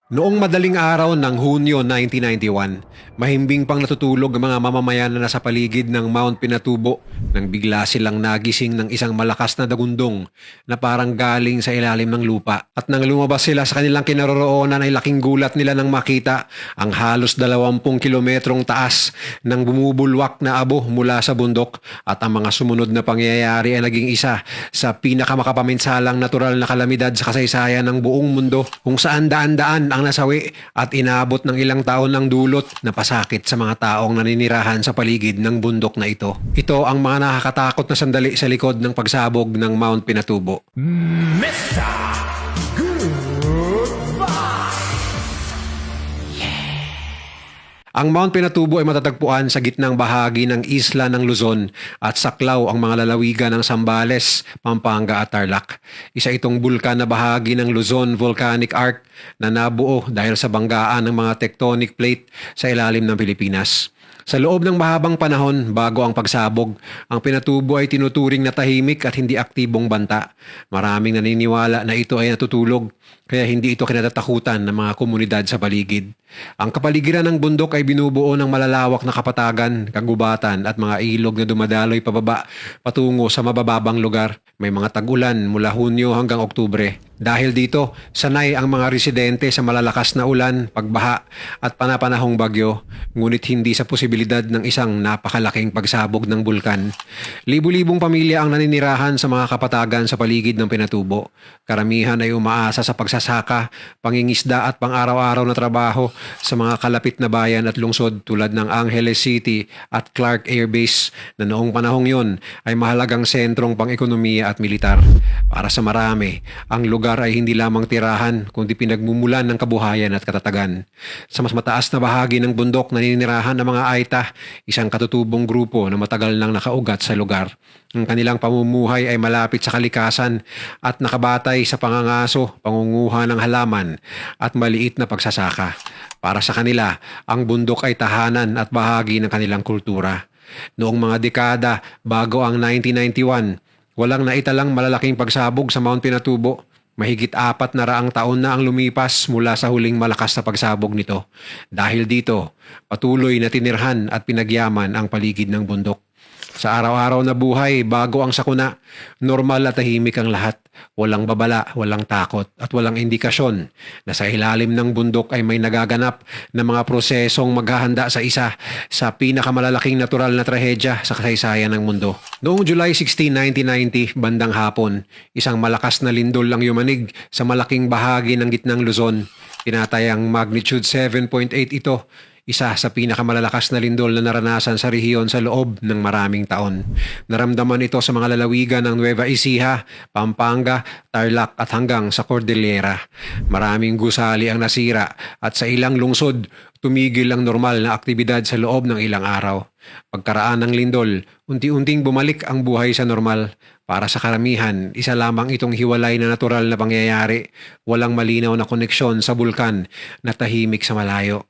Noong madaling araw ng Hunyo 1991, mahimbing pang natutulog ang mga mamamayan na nasa paligid ng Mount Pinatubo nang bigla silang nagising ng isang malakas na dagundong na parang galing sa ilalim ng lupa. At nang lumabas sila sa kanilang kinaroroonan ay laking gulat nila nang makita ang halos 20 kilometrong taas ng bumubulwak na abo mula sa bundok, at ang mga sumunod na pangyayari ay naging isa sa pinakamakapaminsala natural na kalamidad sa kasaysayan ng buong mundo, kung saan daan-daan ang nasawi at inabot ng ilang taon ng dulot na pasakit sa mga taong naninirahan sa paligid ng bundok na ito. Ito ang mga nakakatakot na sandali sa likod ng pagsabog ng Mount Pinatubo. Ang Mount Pinatubo ay matatagpuan sa gitnang bahagi ng isla ng Luzon at saklaw ang mga lalawigan ng Zambales, Pampanga at Tarlac. Isa itong bulkan na bahagi ng Luzon Volcanic Arc na nabuo dahil sa banggaan ng mga tectonic plate sa ilalim ng Pilipinas. Sa loob ng mahabang panahon bago ang pagsabog, ang Pinatubo ay tinuturing na tahimik at hindi aktibong banta. Maraming naniniwala na ito ay natutulog, kaya hindi ito kinatatakutan ng mga komunidad sa paligid. Ang kapaligiran ng bundok ay binubuo ng malalawak na kapatagan, kagubatan at mga ilog na dumadaloy pababa patungo sa mabababang lugar. May mga tag-ulan mula Hunyo hanggang Oktubre. Dahil dito, sanay ang mga residente sa malalakas na ulan, pagbaha at panapanahong bagyo, ngunit hindi sa posibilidad ng isang napakalaking pagsabog ng bulkan. Libu-libong pamilya ang naninirahan sa mga kapatagan sa paligid ng Pinatubo. Karamihan ay umaasa sa pagsasaka, pangingisda at pang-araw-araw na trabaho sa mga kalapit na bayan at lungsod tulad ng Angeles City at Clark Air Base, na noong panahong yon ay mahalagang sentrong pang-ekonomiya at militar. Para sa marami, ang lugar ay hindi lamang tirahan kundi pinagmumulan ng kabuhayan at katatagan. Sa mas mataas na bahagi ng bundok naninirahan ang mga Aita, isang katutubong grupo na matagal nang nakaugat sa lugar. Ang kanilang pamumuhay ay malapit sa kalikasan at nakabatay sa pangangaso, pangunguha ng halaman at maliit na pagsasaka. Para sa kanila, ang bundok ay tahanan at bahagi ng kanilang kultura. Noong mga dekada bago ang 1991, walang naitalang malalaking pagsabog sa Mount Pinatubo. Mahigit 400 taon na ang lumipas mula sa huling malakas na pagsabog nito. Dahil dito, patuloy na tinirhan at pinagyaman ang paligid ng bundok. Sa araw-araw na buhay bago ang sakuna, normal at tahimik ang lahat. Walang babala, walang takot at walang indikasyon na sa ilalim ng bundok ay may nagaganap na mga prosesong maghahanda sa isa sa pinakamalalaking natural na trahedya sa kasaysayan ng mundo. Noong July 16, 1990, bandang hapon, isang malakas na lindol ang yumanig sa malaking bahagi ng gitnang Luzon. Tinatayang magnitude 7.8 ito, isa sa pinakamalalakas na lindol na naranasan sa rehiyon sa loob ng maraming taon. Naramdaman ito sa mga lalawigan ng Nueva Ecija, Pampanga, Tarlac at hanggang sa Cordillera. Maraming gusali ang nasira at sa ilang lungsod, tumigil ang normal na aktibidad sa loob ng ilang araw. Pagkaraan ng lindol, unti-unting bumalik ang buhay sa normal. Para sa karamihan, isa lamang itong hiwalay na natural na pangyayari, walang malinaw na koneksyon sa bulkan na tahimik sa malayo.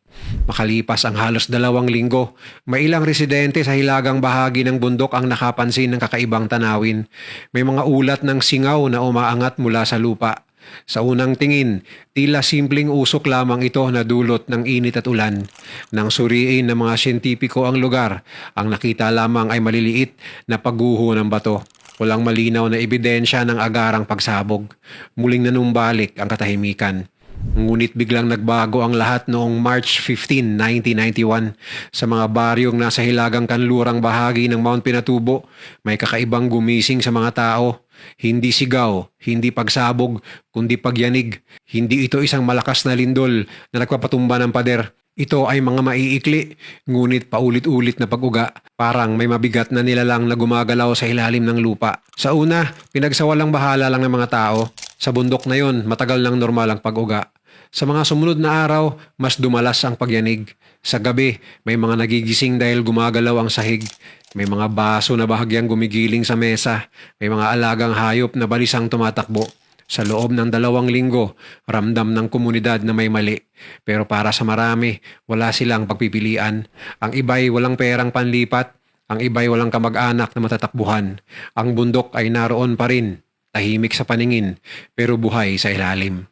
Makalipas ang halos 2 linggo, may ilang residente sa hilagang bahagi ng bundok ang nakapansin ng kakaibang tanawin. May mga ulat ng singaw na umaangat mula sa lupa. Sa unang tingin, tila simpleng usok lamang ito na dulot ng init at ulan. Nang suriin ng mga siyentipiko ang lugar, ang nakita lamang ay maliliit na pagguho ng bato. Walang malinaw na ebidensya ng agarang pagsabog. Muling nanumbalik ang katahimikan. Ngunit biglang nagbago ang lahat noong March 15, 1991. Sa mga baryong nasa hilagang kanlurang bahagi ng Mount Pinatubo, may kakaibang gumising sa mga tao. Hindi sigaw, hindi pagsabog, kundi pagyanig. Hindi ito isang malakas na lindol na nagpapatumba ng pader. Ito ay mga maiikli, ngunit paulit-ulit na pag-uga. Parang may mabigat na nilalang na gumagalaw sa ilalim ng lupa. Sa una, pinagsawalang bahala lang ng mga tao. Sa bundok na yon, matagal nang normal ang pag-uga. Sa mga sumunod na araw, mas dumalas ang pagyanig. Sa gabi, may mga nagigising dahil gumagalaw ang sahig. May mga baso na bahagyang gumigiling sa mesa. May mga alagang hayop na balisang tumatakbo. Sa loob ng 2 linggo, ramdam ng komunidad na may mali. Pero para sa marami, wala silang pagpipilian. Ang iba'y walang perang panlipat, ang iba'y walang kamag-anak na matatakbuhan. Ang bundok ay naroon pa rin, tahimik sa paningin, pero buhay sa ilalim.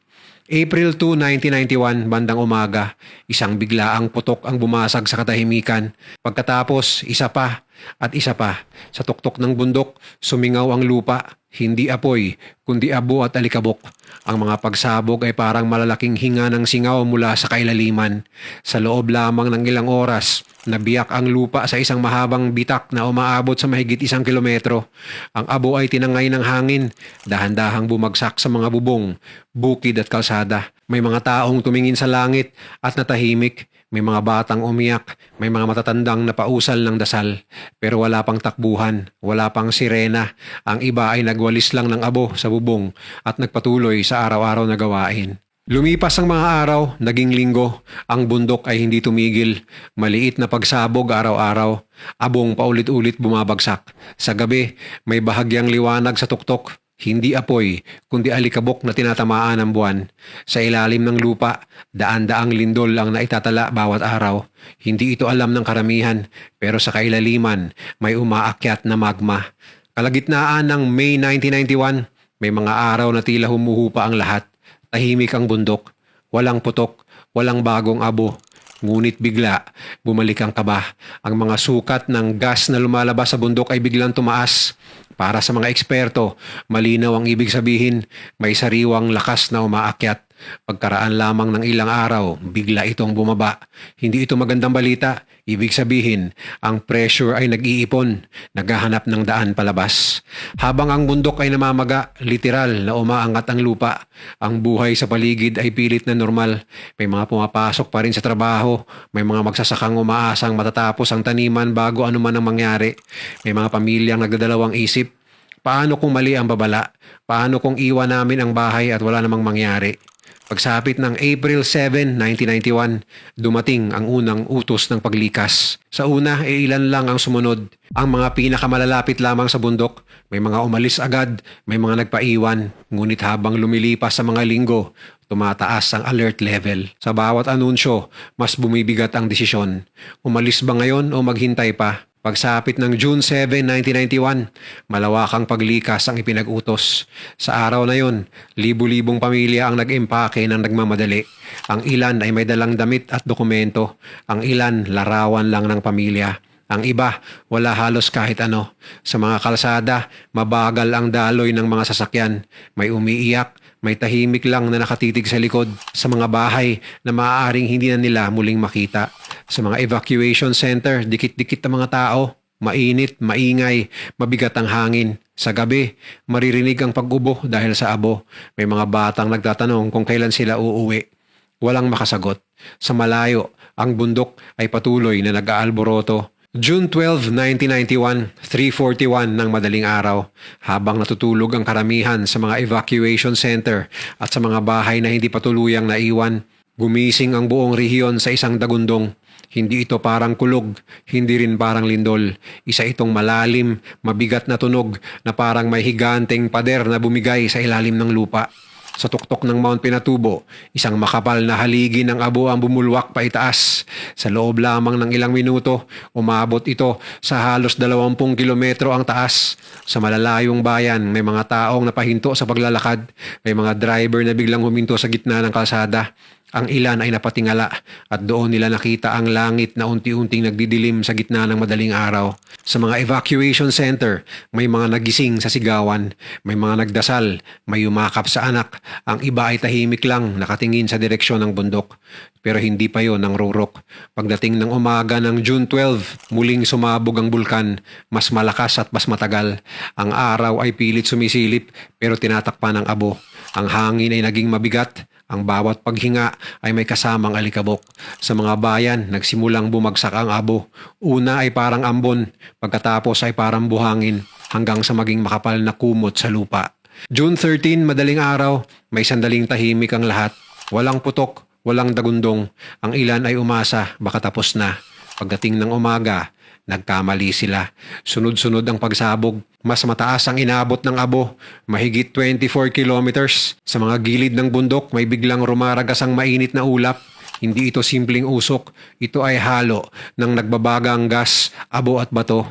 April 2, 1991, bandang umaga, isang biglaang putok ang bumasag sa katahimikan. Pagkatapos, isa pa at isa pa. Sa tuktok ng bundok, sumingaw ang lupa. Hindi apoy, kundi abo at alikabok. Ang mga pagsabog ay parang malalaking hinga ng singaw mula sa kailaliman. Sa loob lamang ng ilang oras, nabiyak ang lupa sa isang mahabang bitak na umaabot sa mahigit 1 kilometro. Ang abo ay tinangay ng hangin, dahan-dahang bumagsak sa mga bubong, bukid at kalsada. May mga taong tumingin sa langit at natahimik. May mga batang umiyak, may mga matatandang napausal ng dasal. Pero wala pang takbuhan, wala pang sirena. Ang iba ay nagwalis lang ng abo sa bubong at nagpatuloy sa araw-araw na gawain. Lumipas ang mga araw, naging linggo, ang bundok ay hindi tumigil. Maliit na pagsabog araw-araw, abong paulit-ulit bumabagsak. Sa gabi, may bahagyang liwanag sa tuktok. Hindi apoy, kundi alikabok na tinatamaan ng buwan. Sa ilalim ng lupa, daan-daang lindol ang naitatala bawat araw. Hindi ito alam ng karamihan, pero sa kailaliman, may umaakyat na magma. Kalagitnaan ng May 1991, may mga araw na tila humuhupa ang lahat. Tahimik ang bundok, walang putok, walang bagong abo. Ngunit bigla, bumalik ang kaba. Ang mga sukat ng gas na lumalabas sa bundok ay biglang tumaas. Para sa mga eksperto, malinaw ang ibig sabihin, may sariwang lakas na umaakyat. Pagkaraan lamang ng ilang araw, bigla itong bumaba. Hindi ito magandang balita. Ibig sabihin, ang pressure ay nag-iipon, naghahanap ng daan palabas. Habang ang bundok ay namamaga, literal na umaangat ang lupa. Ang buhay sa paligid ay pilit na normal. May mga pumapasok pa rin sa trabaho. May mga magsasakang umaasang matatapos ang taniman bago anuman ang mangyari. May mga pamilyang nagdadalawang isip. Paano kung mali ang babala? Paano kung iwan namin ang bahay at wala namang mangyari? Pagsapit ng April 7, 1991, dumating ang unang utos ng paglikas. Sa una, ilan lang ang sumunod. Ang mga pinakamalalapit lamang sa bundok, may mga umalis agad, may mga nagpaiwan. Ngunit habang lumilipas sa mga linggo, tumataas ang alert level. Sa bawat anunsyo, mas bumibigat ang desisyon. Umalis ba ngayon o maghintay pa? Pagsapit ng June 7, 1991, malawakang paglikas ang ipinag-utos. Sa araw na yon, libu-libong pamilya ang nag-impake ng nagmamadali. Ang ilan ay may dalang damit at dokumento. Ang ilan, larawan lang ng pamilya. Ang iba, wala halos kahit ano. Sa mga kalsada, mabagal ang daloy ng mga sasakyan. May umiiyak, may tahimik lang na nakatitig sa likod. Sa mga bahay na maaaring hindi na nila muling makita. Sa mga evacuation center, dikit-dikit ang mga tao. Mainit, maingay, mabigat ang hangin. Sa gabi, maririnig ang pag-ubo dahil sa abo. May mga batang nagtatanong kung kailan sila uuwi. Walang makasagot. Sa malayo, ang bundok ay patuloy na nag-aalboroto. June 12, 1991, 3:41 ng madaling araw, habang natutulog ang karamihan sa mga evacuation center at sa mga bahay na hindi patuluyang naiwan, gumising ang buong rehiyon sa isang dagundong. Hindi ito parang kulog, hindi rin parang lindol. Isa itong malalim, mabigat na tunog na parang may higanteng pader na bumigay sa ilalim ng lupa. Sa tuktok ng Mount Pinatubo, isang makapal na haligi ng abo ang bumulwak pa itaas. Sa loob lamang ng ilang minuto, umabot ito sa halos 20 kilometro ang taas. Sa malalayong bayan, may mga taong napahinto sa paglalakad. May mga driver na biglang huminto sa gitna ng kalsada. Ang ilan ay napatingala at doon nila nakita ang langit na unti-unting nagdidilim sa gitna ng madaling araw. Sa mga evacuation center, may mga nagising sa sigawan, may mga nagdasal, may yumakap sa anak. Ang iba ay tahimik lang, nakatingin sa direksyon ng bundok. Pero hindi pa yon ang rurok. Pagdating ng umaga ng June 12, muling sumabog ang bulkan, mas malakas at mas matagal. Ang araw ay pilit sumisilip pero tinatakpan ng abo. Ang hangin ay naging mabigat. Ang bawat paghinga ay may kasamang alikabok. Sa mga bayan, nagsimulang bumagsak ang abo. Una ay parang ambon, pagkatapos ay parang buhangin, hanggang sa maging makapal na kumot sa lupa. June 13, madaling araw, may sandaling tahimik ang lahat. Walang putok, walang dagundong. Ang ilan ay umasa, baka tapos na. Pagdating ng umaga, nagkamali sila. Sunod-sunod ang pagsabog. Mas mataas ang inabot ng abo, mahigit 24 kilometers. Sa mga gilid ng bundok, may biglang rumaragas ang mainit na ulap. Hindi ito simpleng usok, ito ay halo ng nagbabagang gas, abo at bato.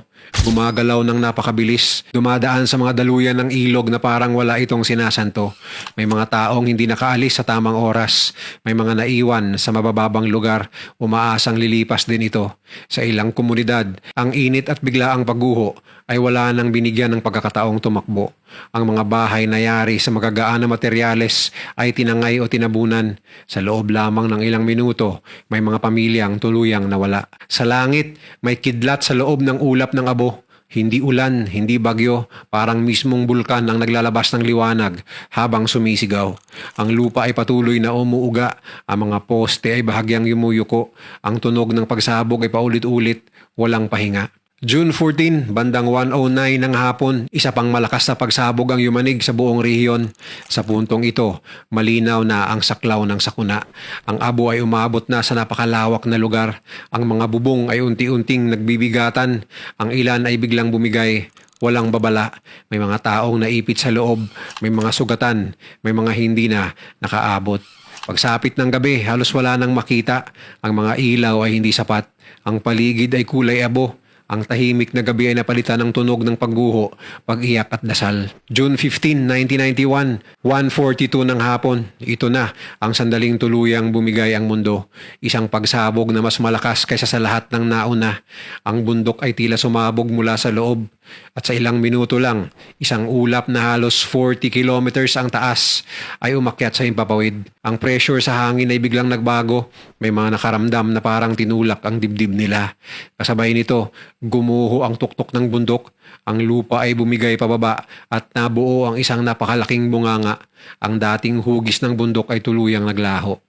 Gumagalaw ng napakabilis, dumadaan sa mga daluyan ng ilog na parang wala itong sinasanto. May mga taong hindi nakaalis sa tamang oras. May mga naiwan sa mabababang lugar, umaasang lilipas din ito. Sa ilang komunidad, ang init at biglaang pagguho ay wala nang binigyan ng pagkakataong tumakbo. Ang mga bahay na yari sa magagaan na materyales ay tinangay o tinabunan. Sa loob lamang ng ilang minuto, may mga pamilyang tuluyang nawala. Sa langit, may kidlat sa loob ng ulap ng abo. Hindi ulan, hindi bagyo, parang mismong bulkan ang naglalabas ng liwanag habang sumisigaw. Ang lupa ay patuloy na umuuga, ang mga poste ay bahagyang yumuyuko, ang tunog ng pagsabog ay paulit-ulit, walang pahinga. June 14, bandang 1:09 ng hapon, isa pang malakas na pagsabog ang yumanig sa buong rehiyon. Sa puntong ito, malinaw na ang saklaw ng sakuna. Ang abo ay umabot na sa napakalawak na lugar. Ang mga bubong ay unti-unting nagbibigatan. Ang ilan ay biglang bumigay. Walang babala. May mga taong naipit sa loob. May mga sugatan. May mga hindi na nakaabot. Pagsapit ng gabi, halos wala nang makita. Ang mga ilaw ay hindi sapat. Ang paligid ay kulay abo. Ang tahimik na gabi ay napalitan ng tunog ng pagguho, pag-iyak at dasal. June 15, 1991, 1:42 ng hapon. Ito na ang sandaling tuluyang bumigay ang mundo. Isang pagsabog na mas malakas kaysa sa lahat ng nauna. Ang bundok ay tila sumabog mula sa loob. At sa ilang minuto lang, isang ulap na halos 40 kilometers ang taas ay umakyat sa himpapawid. Ang pressure sa hangin ay biglang nagbago. May mga nakaramdam na parang tinulak ang dibdib nila. Kasabay nito, gumuho ang tuktok ng bundok. Ang lupa ay bumigay pababa at nabuo ang isang napakalaking bunganga. Ang dating hugis ng bundok ay tuluyang naglaho.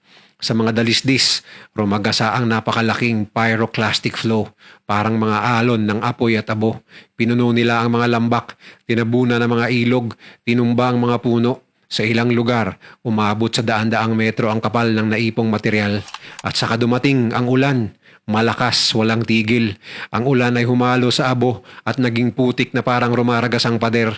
Sa mga dalisdis, rumagasa ang napakalaking pyroclastic flow, parang mga alon ng apoy at abo. Pinuno nila ang mga lambak, tinabunan ng mga ilog, tinumba ang mga puno. Sa ilang lugar, umabot sa daan-daang metro ang kapal ng naipong material. At saka dumating ang ulan. Malakas, walang tigil. Ang ulan ay humalo sa abo at naging putik na parang rumaragas ang pader.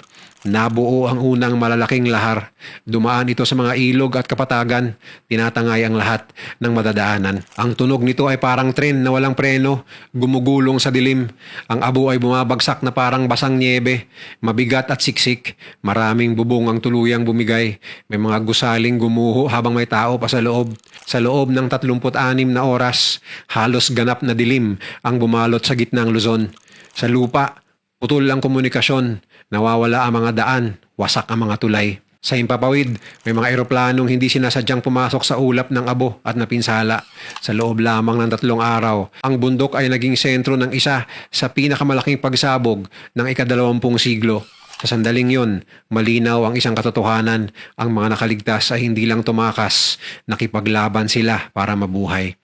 Nabuo ang unang malalaking lahar. Dumaan ito sa mga ilog at kapatagan. Tinatangay ang lahat ng madadaanan. Ang tunog nito ay parang tren na walang preno, gumugulong sa dilim. Ang abo ay bumabagsak na parang basang niebe, mabigat at siksik. Maraming bubong ang tuluyang bumigay. May mga gusaling gumuho habang may tao pa sa loob. Sa loob ng 36 na oras, halos ganap na dilim ang bumalot sa gitnang Luzon. Sa lupa, putol ang komunikasyon, nawawala ang mga daan, wasak ang mga tulay. Sa himpapawid, may mga eroplanong hindi sinasadyang pumasok sa ulap ng abo at napinsala. Sa loob lamang ng 3 araw, ang bundok ay naging sentro ng isa sa pinakamalaking pagsabog ng ika-20 siglo. Sa sandaling yon, malinaw ang isang katotohanan, ang mga nakaligtas ay hindi lang tumakas, nakipaglaban sila para mabuhay.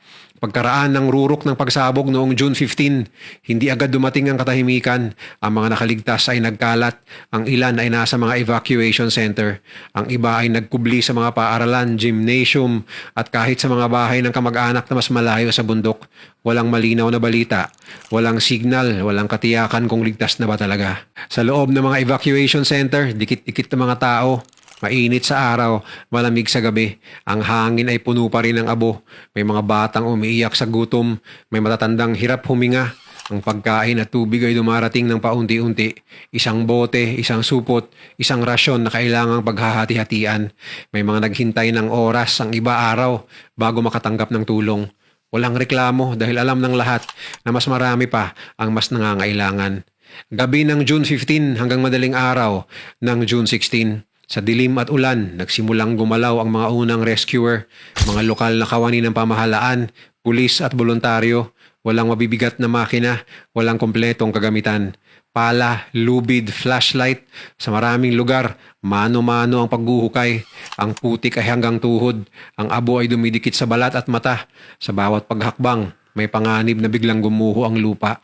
Pagkaraan ng rurok ng pagsabog noong June 15, hindi agad dumating ang katahimikan. Ang mga nakaligtas ay nagkalat. Ang ilan ay nasa mga evacuation center. Ang iba ay nagkubli sa mga paaralan, gymnasium, at kahit sa mga bahay ng kamag-anak na mas malayo sa bundok. Walang malinaw na balita, walang signal, walang katiyakan kung ligtas na ba talaga. Sa loob ng mga evacuation center, dikit-dikit na mga tao. Mainit sa araw, malamig sa gabi. Ang hangin ay puno pa rin ng abo. May mga batang umiiyak sa gutom. May matatandang hirap huminga. Ang pagkain at tubig ay dumarating ng paunti-unti. Isang bote, isang supot, isang rasyon na kailangang paghahati-hatian. May mga naghintay ng oras, ang iba araw, bago makatanggap ng tulong. Walang reklamo dahil alam ng lahat na mas marami pa ang mas nangangailangan. Gabi ng June 15 hanggang madaling araw ng June 16. Sa dilim at ulan, nagsimulang gumalaw ang mga unang rescuer, mga lokal na kawani ng pamahalaan, pulis at voluntaryo. Walang mabibigat na makina, walang kompletong kagamitan. Pala, lubid, flashlight. Sa maraming lugar, mano-mano ang paghuhukay. Ang putik ay hanggang tuhod. Ang abo ay dumidikit sa balat at mata. Sa bawat paghakbang, may panganib na biglang gumuho ang lupa.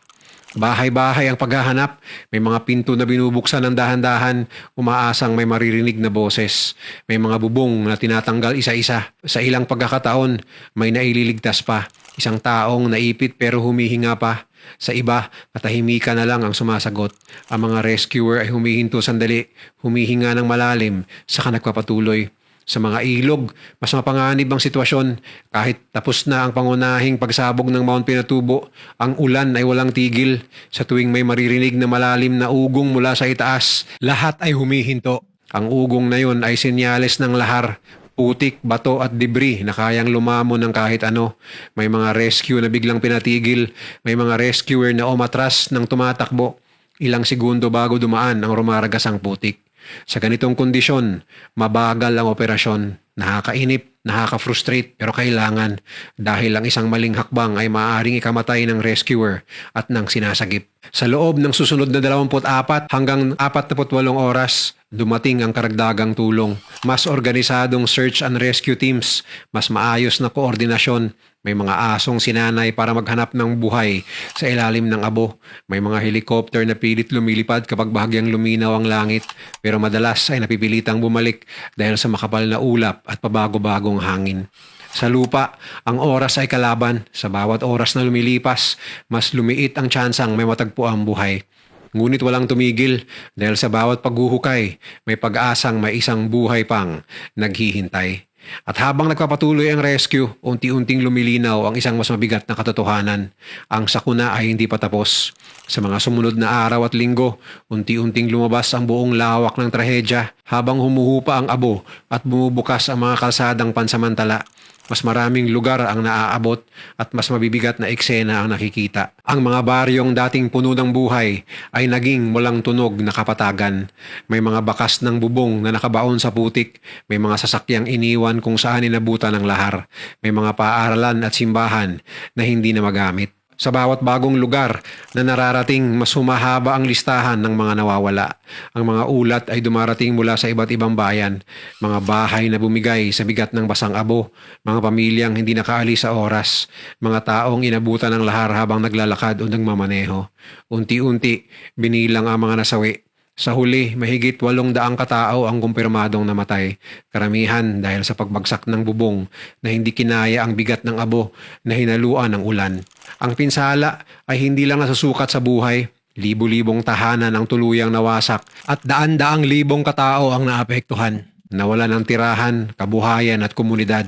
Bahay-bahay ang paghahanap, may mga pinto na binubuksan ng dahan-dahan, umaasang may maririnig na boses. May mga bubong na tinatanggal isa-isa. Sa ilang pagkakataon, may naililigtas pa. Isang taong naipit pero humihinga pa. Sa iba, katahimikan na lang ang sumasagot. Ang mga rescuer ay humihinto sandali, humihinga ng malalim, saka nagpapatuloy. Sa mga ilog, mas mapanganib ang sitwasyon. Kahit tapos na ang pangunahing pagsabog ng Mount Pinatubo, ang ulan ay walang tigil. Sa tuwing may maririnig na malalim na ugong mula sa itaas, lahat ay humihinto. Ang ugong na yon ay senyales ng lahar, putik, bato at debris na kayang lumamon ng kahit ano. May mga rescue na biglang pinatigil, may mga rescuer na umatras ng tumatakbo. Ilang segundo bago dumaan ang rumaragas ang putik. Sa ganitong kondisyon, mabagal ang operasyon. Nakakainip, nakaka-frustrate pero kailangan dahil ang isang maling hakbang ay maaaring ikamatay ng rescuer at ng sinasagip. Sa loob ng susunod na 24 hanggang 48 oras, dumating ang karagdagang tulong. Mas organisadong search and rescue teams, mas maayos na koordinasyon. May mga asong sinanay para maghanap ng buhay sa ilalim ng abo. May mga helicopter na pilit lumilipad kapag bahagyang luminaw ang langit pero madalas ay napipilitang bumalik dahil sa makapal na ulap at pabago-bagong hangin. Sa lupa, ang oras ay kalaban. Sa bawat oras na lumilipas, mas lumiit ang tsansang may matagpo ang buhay. Ngunit walang tumigil dahil sa bawat paghuhukay, may pag-asang may isang buhay pang naghihintay. At habang nagpapatuloy ang rescue, unti-unting lumilinaw ang isang mas mabigat na katotohanan. Ang sakuna ay hindi pa tapos. Sa mga sumunod na araw at linggo, unti-unting lumabas ang buong lawak ng trahedya habang humuhupa ang abo at bumubukas ang mga kalsadang pansamantala. Mas maraming lugar ang naaabot at mas mabibigat na eksena ang nakikita. Ang mga baryong dating puno ng buhay ay naging walang tunog na kapatagan. May mga bakas ng bubong na nakabaon sa putik. May mga sasakyang iniwan kung saan inabutan ng lahar. May mga paaralan at simbahan na hindi na magamit. Sa bawat bagong lugar na nararating, mas humahaba ang listahan ng mga nawawala. Ang mga ulat ay dumarating mula sa iba't ibang bayan. Mga bahay na bumigay sa bigat ng basang abo. Mga pamilyang hindi nakaalis sa oras. Mga taong inabutan ng lahar habang naglalakad o nagmamaneho. Unti-unti, binilang ang mga nasawi. Sa huli, mahigit 800 katao ang kumpirmadong namatay. Karamihan dahil sa pagbagsak ng bubong na hindi kinaya ang bigat ng abo na hinaluan ng ulan. Ang pinsala ay hindi lang nasusukat sa buhay. Libo-libong tahanan ang tuluyang nawasak at daan-daang libong katao ang naapektuhan. Nawalan ng tirahan, kabuhayan at komunidad.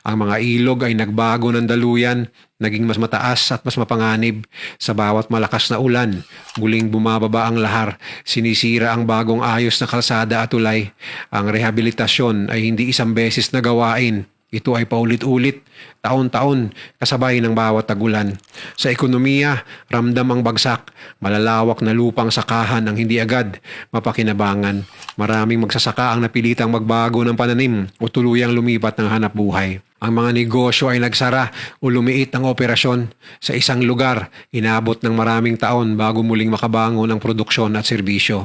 Ang mga ilog ay nagbago ng daluyan, naging mas mataas at mas mapanganib. Sa bawat malakas na ulan, muling bumababa ang lahar, sinisira ang bagong ayos na kalsada at tulay. Ang rehabilitasyon ay hindi isang beses na gawain. Ito ay paulit-ulit, taon-taon, kasabay ng bawat tagulan. Sa ekonomiya, ramdam ang bagsak, malalawak na lupang sakahan ang hindi agad mapakinabangan. Maraming magsasaka ang napilitang magbago ng pananim o tuluyang lumipat ng hanap buhay. Ang mga negosyo ay nagsara o lumiit ang operasyon. Sa isang lugar, inabot ng maraming taon bago muling makabangon ang produksyon at serbisyo.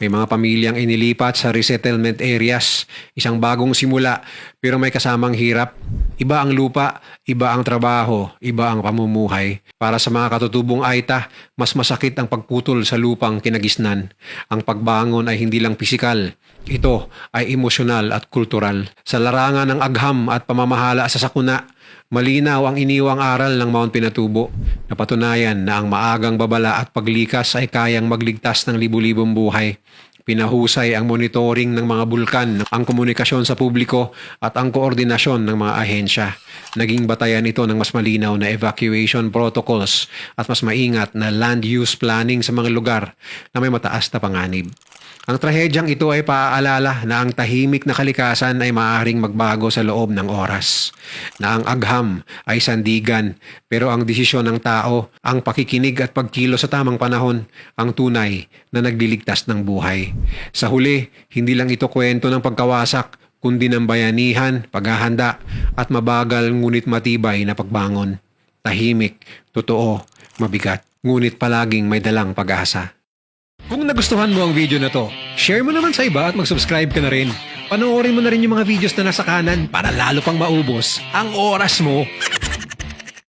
May mga pamilyang inilipat sa resettlement areas, isang bagong simula pero may kasamang hirap. Iba ang lupa, iba ang trabaho, iba ang pamumuhay. Para sa mga katutubong Aita, mas masakit ang pagputol sa lupang kinagisnan. Ang pagbangon ay hindi lang pisikal, ito ay emosyonal at kultural. Sa larangan ng agham at pamamahala sa sakuna, malinaw ang iniwang aral ng Mount Pinatubo. Napatunayan na ang maagang babala at paglikas ay kayang magligtas ng libu-libong buhay. Pinahusay ang monitoring ng mga bulkan, ang komunikasyon sa publiko at ang koordinasyon ng mga ahensya. Naging batayan ito ng mas malinaw na evacuation protocols at mas maingat na land use planning sa mga lugar na may mataas na panganib. Ang trahedyang ito ay paaalala na ang tahimik na kalikasan ay maaaring magbago sa loob ng oras. Na ang agham ay sandigan pero ang desisyon ng tao, ang pakikinig at pagkilo sa tamang panahon, ang tunay na nagliligtas ng buhay. Sa huli, hindi lang ito kwento ng pagkawasak, kundi ng bayanihan, paghahanda at mabagal ngunit matibay na pagbangon. Tahimik, totoo, mabigat, ngunit palaging may dalang pag-asa. Kung nagustuhan mo ang video na to, share mo naman sa iba at mag-subscribe ka na rin. Panoorin mo na rin yung mga videos na nasa kanan para lalo pang maubos ang oras mo.